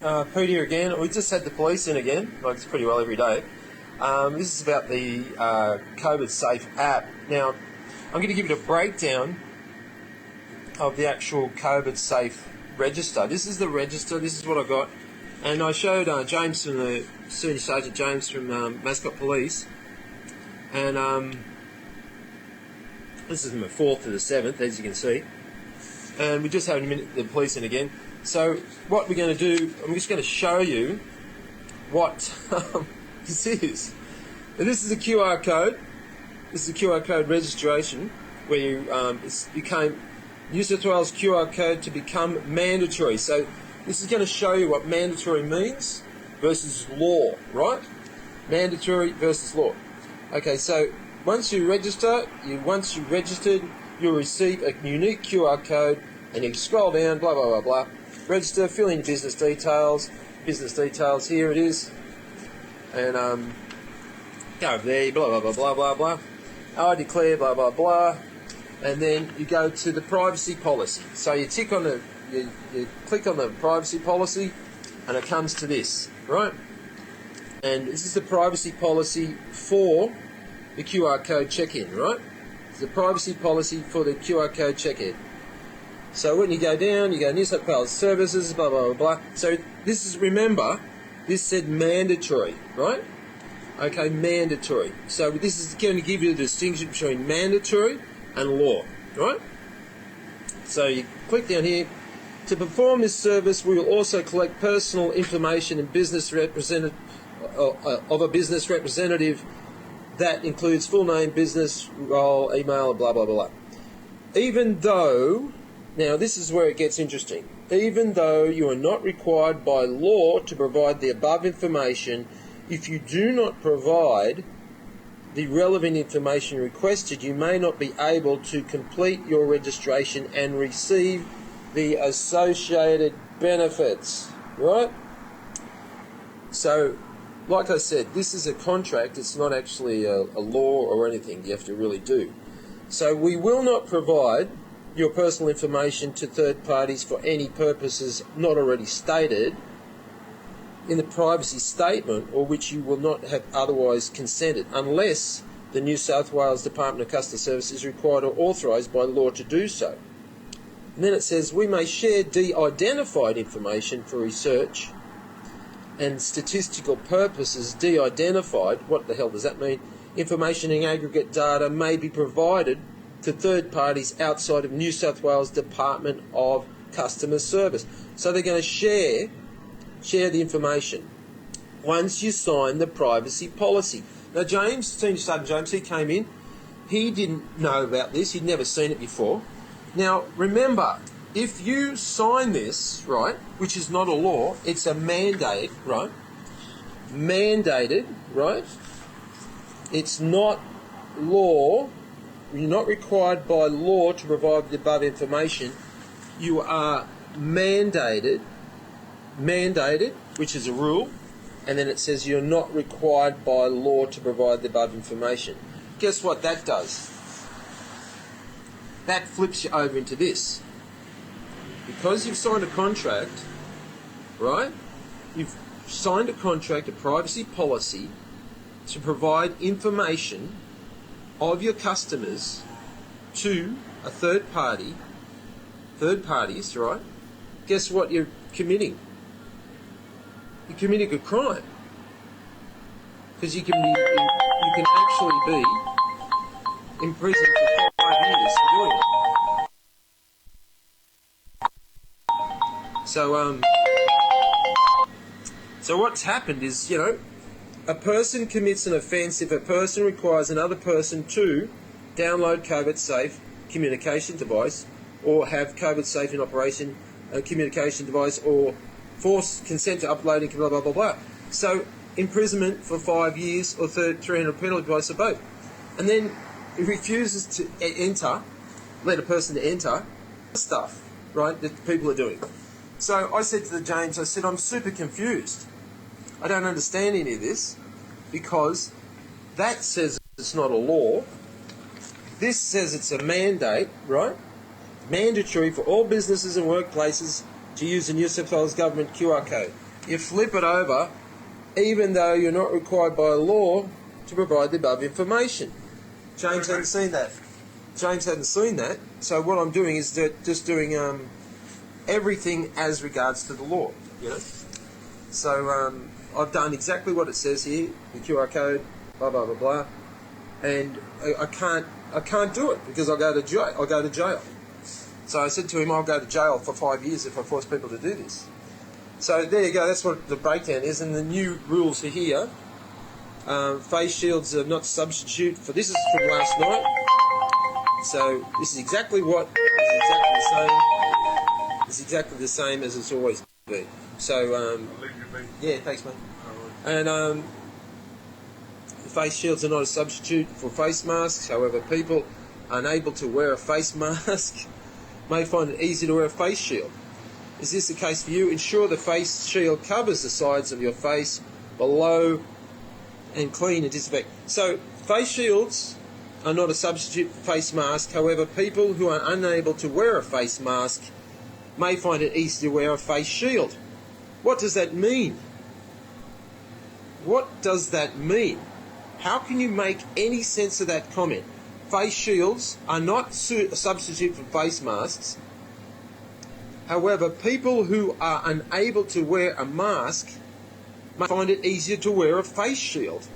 Pete here again. We just had the police in again, like it's pretty well every day. This is about the COVID Safe app. Now, I'm going to give you a breakdown of the actual COVID Safe register. This is the register, this is what I got. And I showed James from the Senior Sergeant James from Mascot Police. And this is from the 4th to the 7th, as you can see. And we just had the police in again. So what we're going to do, I'm just going to show you what this is. And this is a QR code. This is a QR code registration where you became New South Wales QR code to become mandatory. So this is going to show you what mandatory means versus law, right? Mandatory versus law. Okay, so once you register, once you're registered, you'll receive a unique QR code, and you scroll down, blah, blah, blah, blah. Register, fill in business details, here it is, and go over there, blah, blah, blah, blah, blah, blah. I declare, blah, blah, blah, and then you go to the privacy policy. So you tick on you click on the privacy policy, and it comes to this, right? And this is the privacy policy for the QR code check-in, right? It's the privacy policy for the QR code check-in. So when you go down, you go New South Wales Services, blah, blah, blah, blah. So this is, remember, this said mandatory, right? Okay, mandatory. So this is going to give you the distinction between mandatory and law, right? So you click down here. To perform this service, we will also collect personal information and business of a business representative. That includes full name, business role, email, blah, blah, blah. Even though, now this is where it gets interesting, even though you are not required by law to provide the above information, if you do not provide the relevant information requested, you may not be able to complete your registration and receive the associated benefits, right? So, like I said, this is a contract, it's not actually a law or anything you have to really do. So we will not provide your personal information to third parties for any purposes not already stated in the privacy statement, or which you will not have otherwise consented, unless the New South Wales Department of Customer Service is required or authorised by law to do so. And then it says, we may share de-identified information for research and statistical purposes. De-identified, what the hell does that mean? Information in aggregate data may be provided to third parties outside of New South Wales Department of Customer Service. So they're going to share the information once you sign the privacy policy. Now James, Senior Sergeant James, he came in, he didn't know about this, he'd never seen it before. Now remember, if you sign this, right, which is not a law, it's a mandate, right? Mandated, right? It's not law. You're not required by law to provide the above information. You are mandated, which is a rule, and then it says you're not required by law to provide the above information. Guess what that does? That flips you over into this. Because you've signed a contract, right? You've signed a contract, a privacy policy, to provide information of your customers to a third parties, right? Guess what you're committing? You're committing a crime. Because you can actually be in prison for 5 years for doing it. So what's happened is, a person commits an offence if a person requires another person to download COVID Safe communication device, or have COVID Safe in operation communication device, or force consent to uploading, blah, blah, blah, blah. So imprisonment for 5 years or 300 penalty price or both. And then he refuses to let a person to enter stuff, right, that people are doing. So I said to the James, I'm super confused. I don't understand any of this, because that says it's not a law. This says it's a mandate, right? Mandatory for all businesses and workplaces to use the New South Wales Government QR code. you flip it over, even though you're not required by law to provide the above information. James hadn't seen that. So what I'm doing is just doing everything as regards to the law. You know. So I've done exactly what it says here, the QR code, blah blah blah blah, and I can't do it because I'll go to jail. So I said to him, I'll go to jail for 5 years if I force people to do this. So there you go, that's what the breakdown is, and the new rules are here. Face shields are not substitute for, this is from last night. So this is exactly it's exactly the same as it's always been. So yeah, thanks mate. And face shields are not a substitute for face masks. However, people unable to wear a face mask may find it easy to wear a face shield. Is this the case for you? Ensure the face shield covers the sides of your face below and clean and disinfect. So face shields are not a substitute for face mask. However, people who are unable to wear a face mask may find it easy to wear a face shield. What does that mean? What does that mean? How can you make any sense of that comment? Face shields are not a substitute for face masks. However, people who are unable to wear a mask may find it easier to wear a face shield.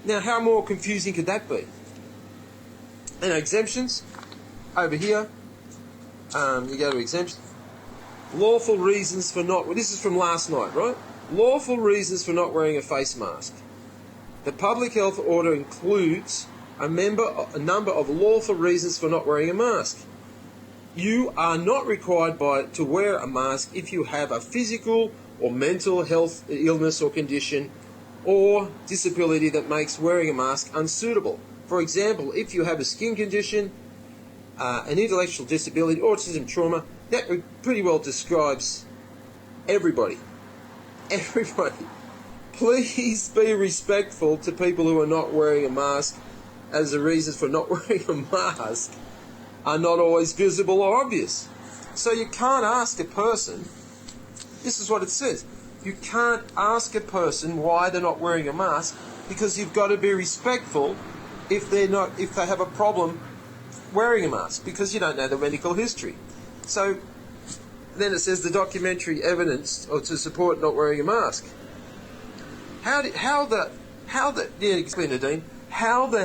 Now, how more confusing could that be? And exemptions, over here, you go to exemptions. Lawful reasons for not, well, this is from last night, right? Lawful reasons for not wearing a face mask. The public health order includes a number of lawful reasons for not wearing a mask. You are not required to wear a mask if you have a physical or mental health illness or condition or disability that makes wearing a mask unsuitable. For example, if you have a skin condition, an intellectual disability, autism, trauma, that pretty well describes everybody. Everybody. Please be respectful to people who are not wearing a mask, as the reasons for not wearing a mask are not always visible or obvious. So you can't ask a person, this is what it says, you can't ask a person why they're not wearing a mask, because you've got to be respectful if they have a problem wearing a mask, because you don't know the medical history. So then it says the documentary evidence to support not wearing a mask. How the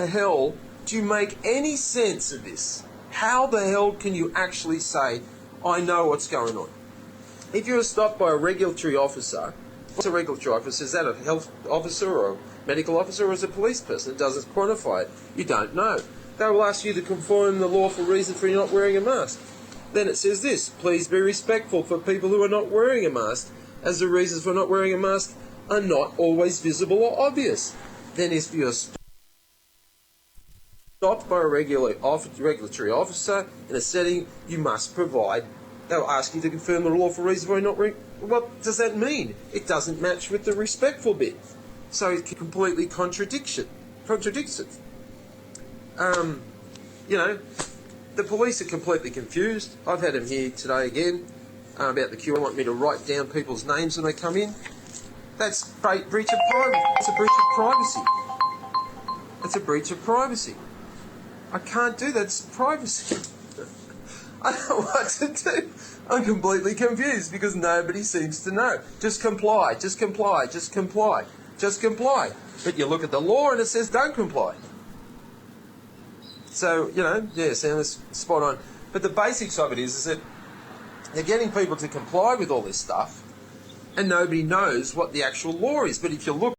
hell do you make any sense of this? How the hell can you actually say, I know what's going on? If you're stopped by a regulatory officer, what's a regulatory officer? Is that a health officer or a medical officer, or is it a police person? It doesn't quantify it. You don't know. They will ask you to confirm the lawful reason for you not wearing a mask. Then it says this, please be respectful for people who are not wearing a mask, as the reasons for not wearing a mask are not always visible or obvious. Then if you're stopped by a regulatory officer in a setting, you must provide, they'll ask you to confirm the lawful reason for not wearing. What does that mean? It doesn't match with the respectful bit. So it completely contradicts it. The police are completely confused. I've had them here today again about the queue. They want me to write down people's names when they come in. That's breach of privacy. It's a breach of privacy. It's a breach of privacy. I can't do that. It's privacy. I don't know what to do. I'm completely confused because nobody seems to know. Just comply. Just comply. Just comply. Just comply. But you look at the law and it says don't comply. So, sounds spot on. But the basics of it is that they're getting people to comply with all this stuff and nobody knows what the actual law is. But if you look